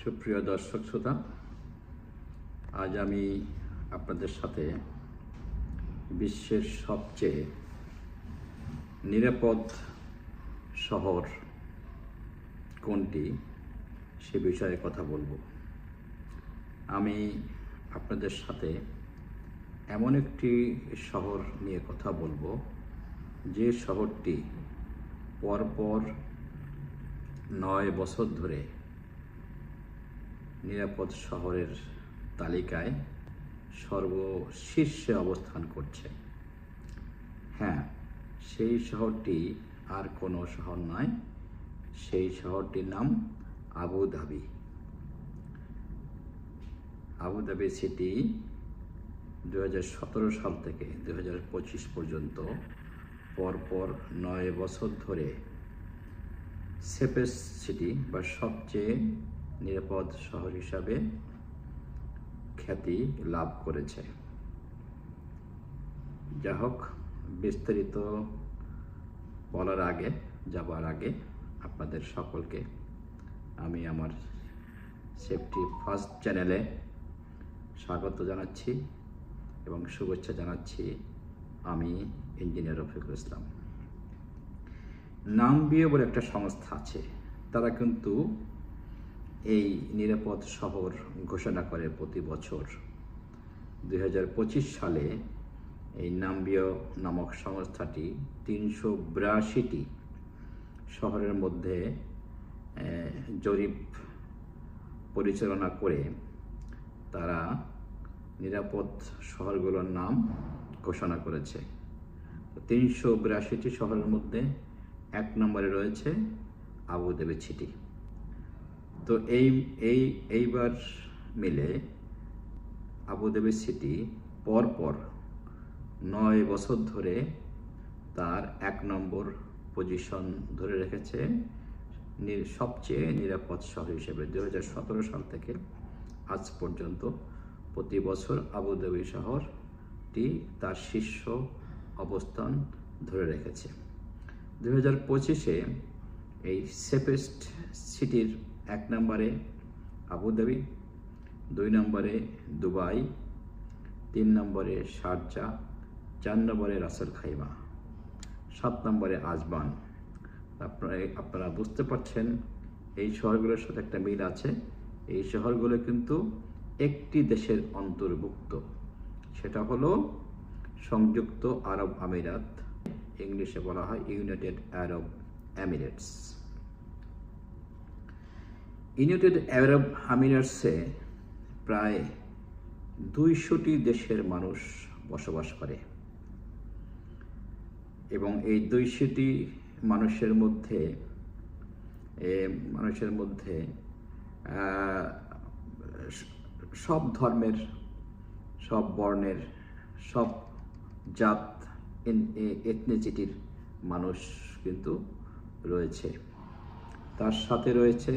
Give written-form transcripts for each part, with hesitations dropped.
সুপ্রিয় দর্শক শ্রোতা, আজ আমি আপনাদের সাথে বিশ্বের সবচেয়ে নিরাপদ শহর কোনটি সে বিষয়ে কথা বলবো। আমি আপনাদের সাথে এমন একটি শহর নিয়ে কথা বলবো যে শহরটি পরপর 9 বছর ধরে নিরাপদ শহরের তালিকায় সর্বশীর্ষে অবস্থান করছে। হ্যাঁ, সেই শহরটি আর কোনো শহর নয়, সেই শহরটির নাম আবুধাবি। আবুধাবি সিটি 2017 সাল থেকে 2025 পর্যন্ত পরপর 9 বছর ধরে সেফেস্ট সিটি বা সবচেয়ে নিরাপদ শহর হিসাবে খ্যাতি লাভ করেছে। যা হোক, বিস্তারিত যাবার আগে আপনাদের সকলকে আমি আমার সেফটি ফার্স্ট চ্যানেলে স্বাগত জানাচ্ছি এবং শুভেচ্ছা জানাচ্ছি। আমি ইঞ্জিনিয়ার রফিকুল ইসলাম। নামবিও বলে একটা সংস্থা আছে, তারা কিন্তু এই নিরাপদ শহর ঘোষণা করে প্রতি বছর। 2025 সালে এই নামবিও নামক সংস্থাটি 382টি শহরের মধ্যে জরিপ পরিচালনা করে তারা নিরাপদ শহরগুলোর নাম ঘোষণা করেছে। 382টি শহরের মধ্যে 1 নম্বরে রয়েছে আবুধাবি সিটি। তো এইবার মিলে আবুধাবি সিটি পরপর 9 বছর ধরে তার 1 নম্বর পজিশন ধরে রেখেছে সবচেয়ে নিরাপদ শহর হিসেবে। 2017 সাল থেকে আজ পর্যন্ত প্রতি বছর আবুধাবি শহরটি তার শীর্ষ অবস্থান ধরে রেখেছে। 2025-এ এই সেফেস্ট সিটির 1 নম্বরে আবুধাবি, 2 নম্বরে দুবাই, 3 নম্বরে শারজাহ, 4 নম্বরে রাসেল খাইমা, 7 নম্বরে আজমান। আপনারা বুঝতে পারছেন এই শহরগুলোর সাথে একটা মিল আছে। এই শহরগুলো কিন্তু একটি দেশের অন্তর্ভুক্ত, সেটা হলো সংযুক্ত আরব আমিরাত, ইংলিশে বলা হয় ইউনাইটেড আরব এমিরেটস। ইউনাইটেড আরব আমিরাটসে প্রায় 200টি দেশের মানুষ বসবাস করে এবং এই 200টি মানুষের মধ্যে সব ধর্মের, সব বর্ণের, সব জাত এথনিসিটির মানুষ কিন্তু রয়েছে। তার সাথে রয়েছে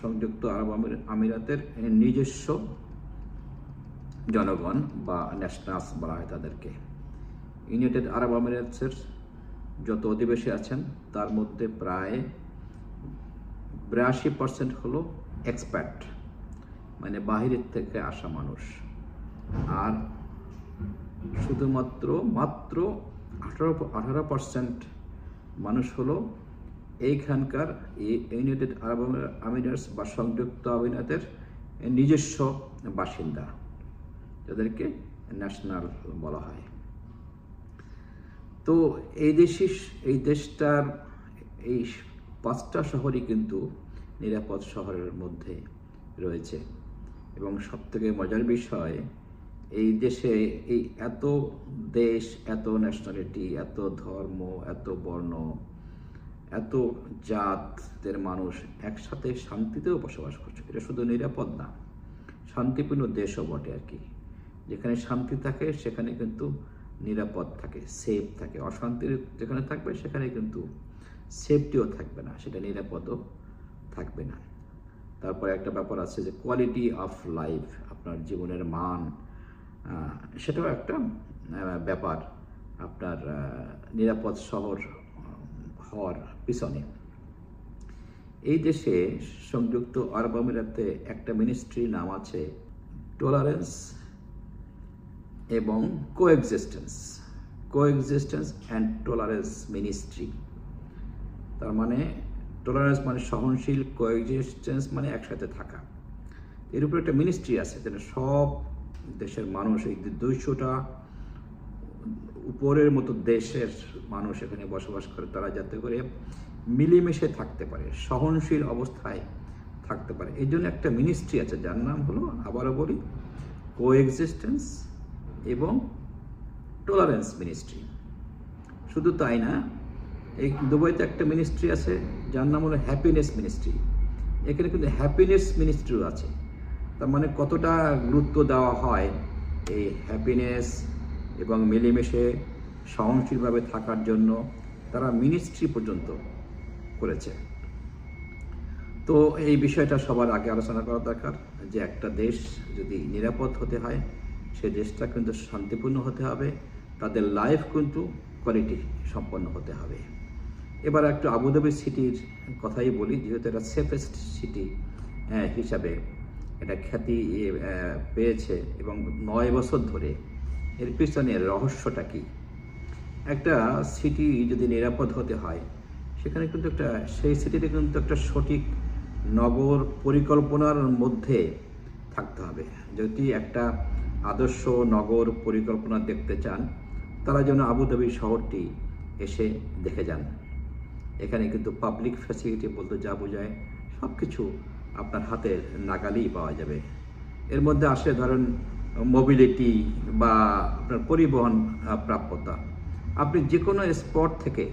সংযুক্ত আরব আমিরাতের নিজস্ব জনগণ বা ন্যাশনালস বলা হয় তাদেরকে। ইউনাইটেড আরব আমিরাতের যত অধিবাসী আছেন তার মধ্যে প্রায় 82% হলো এক্সপ্যাট, মানে বাহিরের থেকে আসা মানুষ, আর শুধুমাত্র 18% মানুষ হলো এইখানকার ইউনাইটেড আরব আমিরাটস বা সংযুক্ত আমিরাতের নিজস্ব বাসিন্দা, যাদেরকে ন্যাশনাল বলা হয়। তো এই দেশটার এই 5টা শহরই কিন্তু নিরাপদ শহরের মধ্যে রয়েছে। এবং সবথেকে মজার বিষয়, এই দেশে এই এত দেশ, এত ন্যাশনালিটি, এত ধর্ম, এত বর্ণ, এত জাতের মানুষ একসাথে শান্তিতেও বসবাস করছে। এটা শুধু নিরাপদ না, শান্তিপূর্ণ দেশও বটে আর কি। যেখানে শান্তি থাকে সেখানে কিন্তু নিরাপদ থাকে, সেফ থাকে। অশান্তি যেখানে থাকবে সেখানে কিন্তু সেফটিও থাকবে না, সেটা নিরাপদও থাকবে না। তারপরে একটা ব্যাপার আছে যে কোয়ালিটি অফ লাইফ, আপনার জীবনের মান, সেটাও একটা ব্যাপার আপনার নিরাপদ শহর হওয়ার পিছনে। এই দেশে সংযুক্ত আরব আমিরাতে একটা মিনিস্ট্রি নাম আছে টলারেন্স এবং কোএক্সিস্টেন্স অ্যান্ড টলারেন্স মিনিস্ট্রি। তার মানে টলারেন্স মানে সহনশীল, কোএক্সিস্টেন্স মানে একসাথে থাকা। এর উপরে একটা মিনিস্ট্রি আছে যেটা সব দেশের মানুষ, এই 200টা উপরের মতো দেশের মানুষ এখানে বসবাস করে, তারা যাতে করে মিলেমিশে থাকতে পারে, সহনশীল অবস্থায় থাকতে পারে। এই জন্য একটা মিনিস্ট্রি আছে যার নাম হলো, আবারও বলি, কোএক্সিস্টেন্স এবং টলারেন্স মিনিস্ট্রি। শুধু তাই না, এই দুবাইতে একটা মিনিস্ট্রি আছে যার নাম হলো হ্যাপিনেস মিনিস্ট্রি। এখানে কিন্তু হ্যাপিনেস মিনিস্ট্রিও আছে। তার মানে কতটা গুরুত্ব দেওয়া হয় এই হ্যাপিনেস এবং মিলেমিশে সহনশীলভাবে থাকার জন্য, তারা মিনিস্ট্রি পর্যন্ত করেছে। তো এই বিষয়টা সবার আগে আলোচনা করা দরকার যে একটা দেশ যদি নিরাপদ হতে হয়, সে দেশটা কিন্তু শান্তিপূর্ণ হতে হবে, তাদের লাইফ কিন্তু কোয়ালিটি সম্পন্ন হতে হবে। এবার একটু আবুধাবি সিটির কথাই বলি, যেহেতু এটা সেফেস্ট সিটি হিসাবে এটা খ্যাতি পেয়েছে এবং 9 বছর ধরে। এর পিছনে রহস্যটা কি? একটা সিটি যদি নিরাপদ হতে হয়, সেখানে কিন্তু সেই সিটিতে কিন্তু একটা সঠিক নগর পরিকল্পনার মধ্যে থাকতে হবে। যদি একটা আদর্শ নগর পরিকল্পনা দেখতে চান, তারা যেন আবুধাবি শহরটি এসে দেখে যান। এখানে কিন্তু পাবলিক ফ্যাসিলিটি বলতে যা বোঝায় সব কিছু আপনার হাতের নাগালেই পাওয়া যাবে। এর মধ্যে আসে ধরেন মোবিলিটি বা আপনার পরিবহন প্রাপ্যতা। আপনি যে কোনো স্পট থেকে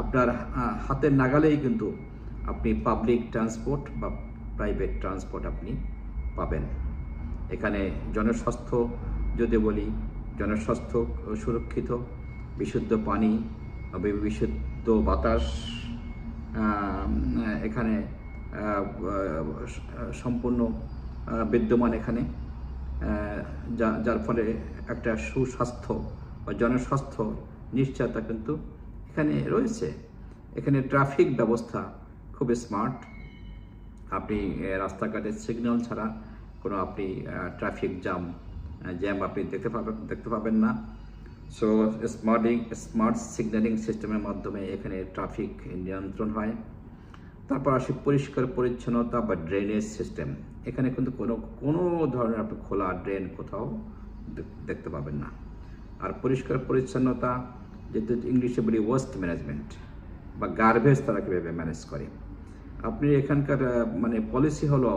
আপনার হাতের নাগালেই কিন্তু আপনি পাবলিক ট্রান্সপোর্ট বা প্রাইভেট ট্রান্সপোর্ট আপনি পাবেন। এখানে জনস্বাস্থ্য যদি বলি, জনস্বাস্থ্য সুরক্ষিত, বিশুদ্ধ পানি, বিশুদ্ধ বাতাস এখানে সম্পূর্ণ বিদ্যমান এখানে, যার ফলে একটা সুস্বাস্থ্য বা জনস্বাস্থ্য নিশ্চয়তা কিন্তু এখানে রয়েছে। এখানে ট্রাফিক ব্যবস্থা খুব স্মার্ট। আপনি রাস্তাঘাটে সিগন্যাল ছাড়া কোনো আপনি ট্রাফিক জ্যাম আপনি দেখতে পাবেন না। সো স্মার্ট সিগন্যালিং সিস্টেমের মাধ্যমে এখানে ট্রাফিক নিয়ন্ত্রণ হয়। তারপর আসি পরিষ্কার পরিচ্ছন্নতা বা ড্রেনেজ সিস্টেম। এখানে কিন্তু কোনো ধরনের আপনি খোলা ড্রেন কোথাও দেখতে পাবেন না। আর পরিষ্কার পরিচ্ছন্নতা, যেহেতু ইংলিশে বলি ওয়েস্ট ম্যানেজমেন্ট বা গার্বেজ, তারা কীভাবে ম্যানেজ করে। আপনি এখানকার মানে পলিসি হলো,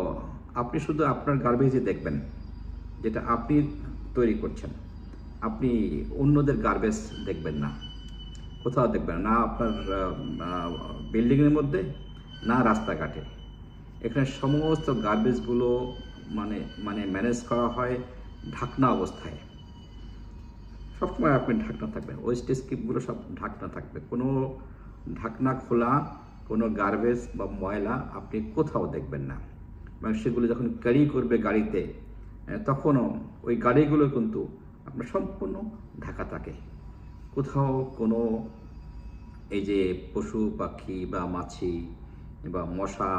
আপনি শুধু আপনার গার্বেজই দেখবেন যেটা আপনি তৈরি করছেন, আপনি অন্যদের গার্বেজ দেখবেন না, কোথাও দেখবেন না, আপনার বিল্ডিংয়ের মধ্যে না রাস্তাঘাটে। এখানে সমস্ত গার্বেজগুলো মানে ম্যানেজ করা হয় ঢাকনা অবস্থায়। সবসময় আপনি ঢাকনা থাকবেন, ওয়েস্ট স্কিপগুলো সব ঢাকনা থাকবে। কোনো ঢাকনা খোলা কোনো গার্বেজ বা ময়লা আপনি কোথাও দেখবেন না। এবং সেগুলো যখন ক্যারি করবে গাড়িতে, তখনও ওই গাড়িগুলো কিন্তু আপনার সম্পূর্ণ ঢাকা থাকে। কোথাও কোনো এই যে পশু পাখি বা মাছি বা মশা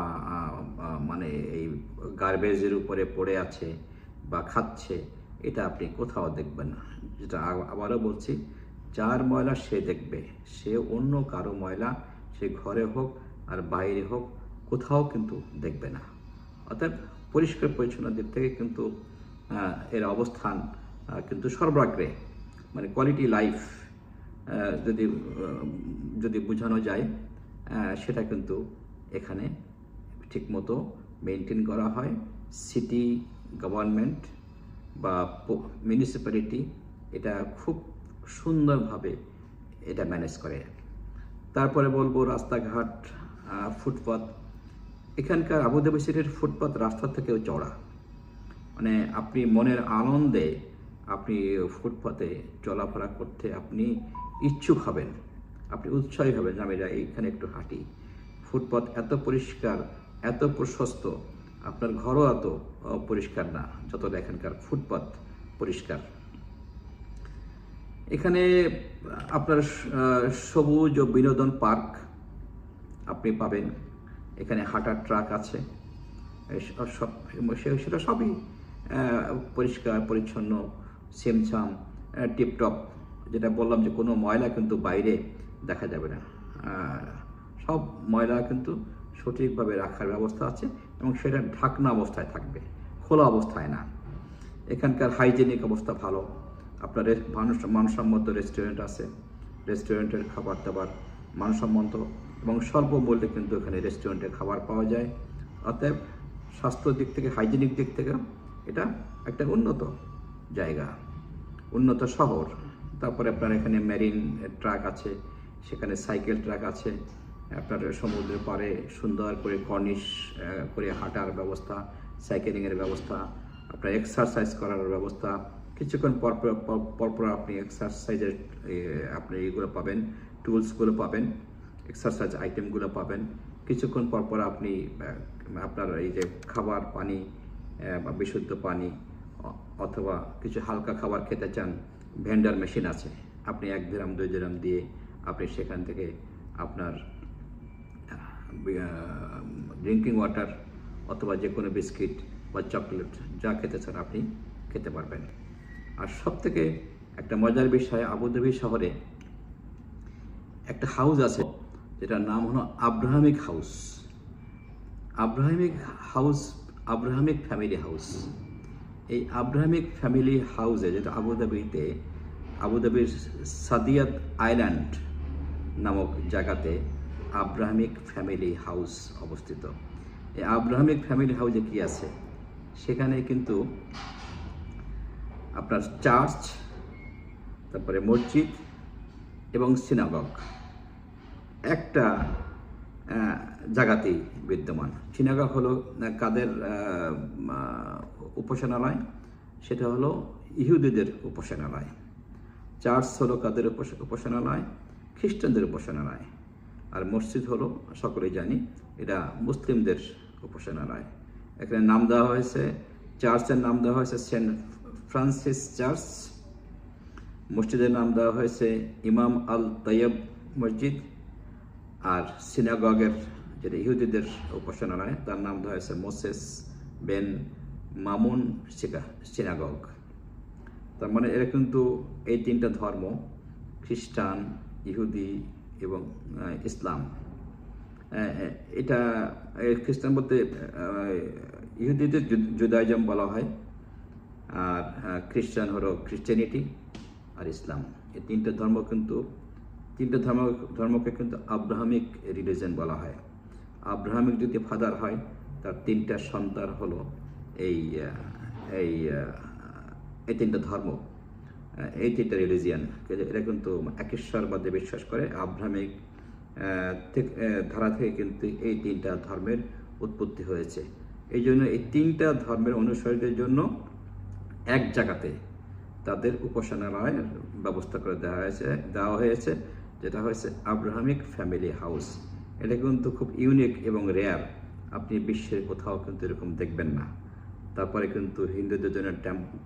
মানে এই গার্বেজের উপরে পড়ে আছে বা খাচ্ছে, এটা আপনি কোথাও দেখবেন না। যেটা আবারও বলছি, যার ময়লা সে দেখবে, সে অন্য কারো ময়লা সে ঘরে হোক আর বাইরে হোক কোথাও কিন্তু দেখবে না। অর্থাৎ পরিষ্কার পরিচ্ছন্ন দিক থেকে কিন্তু এর অবস্থান কিন্তু সর্বাগ্রে, মানে কোয়ালিটি লাইফ যদি বোঝানো যায়, সেটা কিন্তু এখানে ঠিকমতো মেনটেন করা হয়। সিটি গভর্নমেন্ট বা মিউনিসিপ্যালিটি এটা খুব সুন্দরভাবে এটা ম্যানেজ করে। তারপরে বলবো রাস্তাঘাট, ফুটপাথ। এখানকার আবুধাবি সিটির ফুটপাথ রাস্তার থেকেও চড়া। মানে আপনি মনের আনন্দে আপনি ফুটপাথে চলাফেরা করতে আপনি ইচ্ছুক হবেন, আপনি উৎসাহী হবেন, আমি এইখানে একটু হাঁটি। ফুটপাথ এত পরিষ্কার, এত প্রশস্ত, আপনার ঘরও এত পরিষ্কার না যতটা এখানকার ফুটপাথ পরিষ্কার। এখানে আপনার সবুজ ও বিনোদন পার্ক আপনি পাবেন। এখানে হাঁটার ট্রাক আছে, সেটা সবই পরিষ্কার পরিচ্ছন্ন, ছিমছাম, টিপটপ। যেটা বললাম যে কোনো ময়লা কিন্তু বাইরে দেখা যাবে না, সব ময়লা কিন্তু সঠিকভাবে রাখার ব্যবস্থা আছে এবং সেটা ঢাকনা অবস্থায় থাকবে, খোলা অবস্থায় না। এখানকার হাইজেনিক অবস্থা ভালো। আপনার মানসম্মত রেস্টুরেন্ট আছে, রেস্টুরেন্টের খাবার দাবার মানসম্মত এবং স্বল্প মূল্যে কিন্তু এখানে রেস্টুরেন্টে খাবার পাওয়া যায়। অতএব স্বাস্থ্য দিক থেকে, হাইজেনিক দিক থেকে এটা একটা উন্নত জায়গা, উন্নত শহর। তারপরে আপনার এখানে মেরিন ট্রাক আছে, সেখানে সাইকেল ট্রাক আছে, আপনার সমুদ্রের পাড়ে সুন্দর করে কর্নিশ করে হাঁটার ব্যবস্থা, সাইকেলিংয়ের ব্যবস্থা, আপনার এক্সারসাইজ করার ব্যবস্থা। কিছুক্ষণ পরপর আপনি এক্সারসাইজের আপনি এইগুলো পাবেন, টুলসগুলো পাবেন, এক্সারসাইজ আইটেমগুলো পাবেন। কিছুক্ষণ পরপর আপনি আপনার এই যে খাবার, পানি বা বিশুদ্ধ পানি অথবা কিছু হালকা খাবার খেতে চান, ভেন্ডার মেশিন আছে। আপনি 1 দিরহাম 2 দিরহাম দিয়ে আপনি সেখান থেকে আপনার ড্রিঙ্কিং ওয়াটার অথবা যে কোনো বিস্কিট বা চকলেট যা খেতে চান আপনি খেতে পারবেন। আর সবথেকে একটা মজার বিষয়, আবুধাবি শহরে একটা হাউস আছে যেটার নাম হলো Abrahamic house. Abrahamic family house. এই আব্রাহামিক ফ্যামিলি হাউসে, যেটা আবুধাবির সাদিয়াত আইল্যান্ড নামক জায়গাতে আব্রাহামিক ফ্যামিলি হাউস অবস্থিত। এই আব্রাহামিক ফ্যামিলি হাউসে কি আছে? সেখানে কিন্তু আপনার চার্চ, তারপরে মসজিদ এবং সিনাগগ একটা জায়গাতেই বিদ্যমান। সিনাগগ হলো কাদের উপাসনালয়? সেটা হলো ইহুদিদের উপাসনালয়। চার্চ হলো কাদের উপাসনালয়? খ্রিস্টানদের উপাসনালয়। আর মসজিদ হলো, সকলেই জানি, এটা মুসলিমদের উপাসনালয়। এখানে নাম দেওয়া হয়েছে, চার্চের নাম দেওয়া হয়েছে সেন্ট ফ্রান্সিস চার্চ, মসজিদের নাম দেওয়া হয়েছে ইমাম আল তাইয়ব মসজিদ, আর সিনাগগের, যেটা ইহুদিদের উপাসনালয়, তার নাম দেওয়া হয়েছে মোসেস বেন মামুন সিনাগগ। তার মানে এরা কিন্তু এই 3টা ধর্ম, খ্রিস্টান, ইহুদি এবং ইসলাম, এটা খ্রিস্টান বলতে ইহুদিদের জুদাইজম বলা হয়, আর খ্রিস্টান হলো খ্রিস্টানিটি, আর ইসলাম। এই 3টা ধর্ম কিন্তু, 3টা ধর্মকে কিন্তু আব্রাহামিক রিলিজন বলা হয়। আব্রাহামিক যদি ফাদার হয়, তার 3টা সন্তান হলো এই 3টা ধর্ম, এই 3টা রিলিজিয়ান। এরা কিন্তু একেশ্বরবাদে বিশ্বাস করে। আব্রাহামিক ধারা থেকে কিন্তু এই 3টা ধর্মের উৎপত্তি হয়েছে। এই জন্য এই 3টা ধর্মের অনুসারীদের জন্য এক জায়গাতে তাদের উপাসনালয়ের ব্যবস্থা করে দেওয়া হয়েছে, যেটা হয়েছে আব্রাহামিক ফ্যামিলি হাউস। এটা কিন্তু খুব ইউনিক এবং রেয়ার, আপনি বিশ্বের কোথাও কিন্তু এরকম দেখবেন না। তারপরে কিন্তু হিন্দুদের জন্য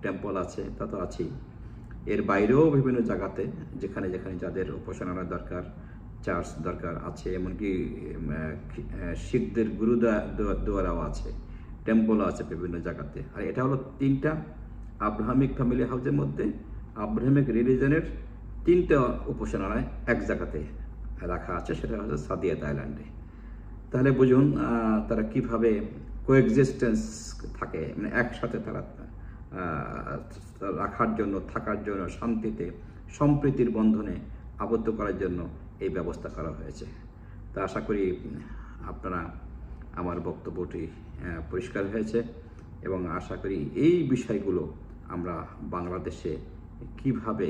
টেম্পল আছে, তা তো আছেই। এর বাইরেও বিভিন্ন জায়গাতে যেখানে যাদের উপাসনালয় দরকার, চার্চ দরকার আছে, এমনকি শিখদের গুরুদ্বারাও আছে, টেম্পলও আছে বিভিন্ন জায়গাতে। আর এটা হলো 3টা আব্রাহামিক ফ্যামিলি হাউসের মধ্যে আব্রাহামিক রিলিজনের 3টা উপাসনালয় এক জায়গাতে রাখা আছে, সেটা হচ্ছে সাদিয়াত আইল্যান্ডে। তাহলে বুঝুন তারা কিভাবে কোএক্সিস্টেন্স থাকে, মানে একসাথে তারা রাখার জন্য, থাকার জন্য, শান্তিতে সম্প্রীতির বন্ধনে আবদ্ধ করার জন্য এই ব্যবস্থা করা হয়েছে। তা আশা করি আপনারা আমার বক্তব্যটি পরিষ্কার হয়েছে এবং আশা করি এই বিষয়গুলো আমরা বাংলাদেশে কিভাবে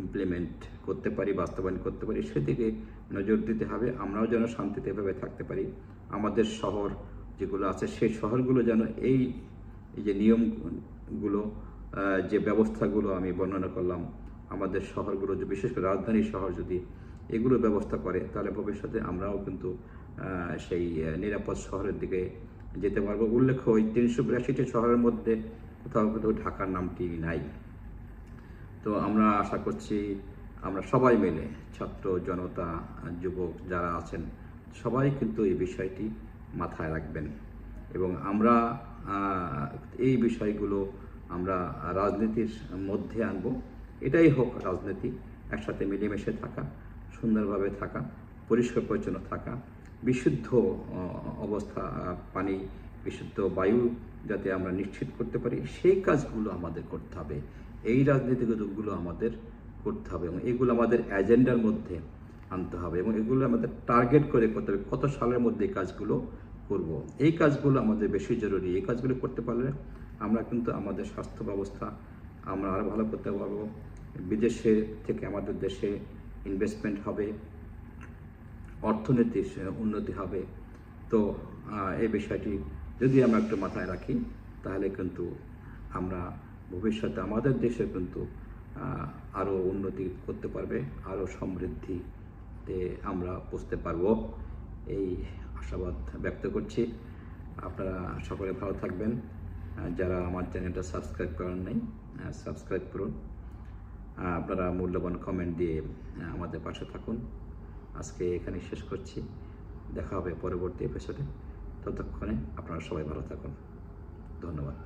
ইমপ্লিমেন্ট করতে পারি, বাস্তবায়ন করতে পারি, সেদিকে নজর দিতে হবে। আমরাও যেন শান্তিতে এভাবে থাকতে পারি। আমাদের শহর যেগুলো আছে, সেই শহরগুলো যেন এই যে নিয়মগুলো, যে ব্যবস্থাগুলো আমি বর্ণনা করলাম, আমাদের শহরগুলো, যে বিশেষ করে রাজধানী শহর যদি এগুলো ব্যবস্থা করে, তাহলে ভবিষ্যতে আমরাও কিন্তু সেই নিরাপদ শহরের দিকে যেতে পারবো। উল্লেখ্য, ওই 382টি শহরের মধ্যে কোথাও ঢাকার নামটি নাই। তো আমরা আশা করছি আমরা সবাই মিলে, ছাত্র জনতা, যুবক যারা আছেন, সবাই কিন্তু এই বিষয়টি মাথায় রাখবেন। এবং আমরা এই বিষয়গুলো আমরা রাজনীতির মধ্যে আনবো। এটাই হোক রাজনীতি, একসাথে মিলেমিশে থাকা, সুন্দরভাবে থাকা, পরিষ্কার পরিচ্ছন্ন থাকা, বিশুদ্ধ অবস্থা, পানি, বিশুদ্ধ বায়ু যাতে আমরা নিশ্চিত করতে পারি, সেই কাজগুলো আমাদের করতে হবে। এই রাজনীতিগুলো আমাদের করতে হবে এবং এগুলো আমাদের এজেন্ডার মধ্যে আনতে হবে এবং এগুলো আমাদের টার্গেট করে করতে হবে কত সালের মধ্যে এই কাজগুলো করব। এই কাজগুলো আমাদের বেশি জরুরি। এই কাজগুলো করতে পারলে আমরা কিন্তু আমাদের স্বাস্থ্য ব্যবস্থা আমরা আরও ভালো করতে পারবো। বিদেশে থেকে আমাদের দেশে ইনভেস্টমেন্ট হবে, অর্থনীতির উন্নতি হবে। তো এই বিষয়টি যদি আমরা একটু মাথায় রাখি, তাহলে কিন্তু আমরা ভবিষ্যতে আমাদের দেশে কিন্তু আরও উন্নতি করতে পারবে, আরও সমৃদ্ধিতে আমরা পৌঁছতে পারবো, এই আশাবাদ ব্যক্ত করছি। আপনারা সকলে ভালো থাকবেন। যারা আমার চ্যানেলটা সাবস্ক্রাইব করেন নাই, সাবস্ক্রাইব করুন। আপনারা মূল্যবান কমেন্ট দিয়ে আমাদের পাশে থাকুন। আজকে এখানে শেষ করছি, দেখা হবে পরবর্তী এপিসোডে। ততক্ষণে আপনারা সবাই ভালো থাকুন। ধন্যবাদ।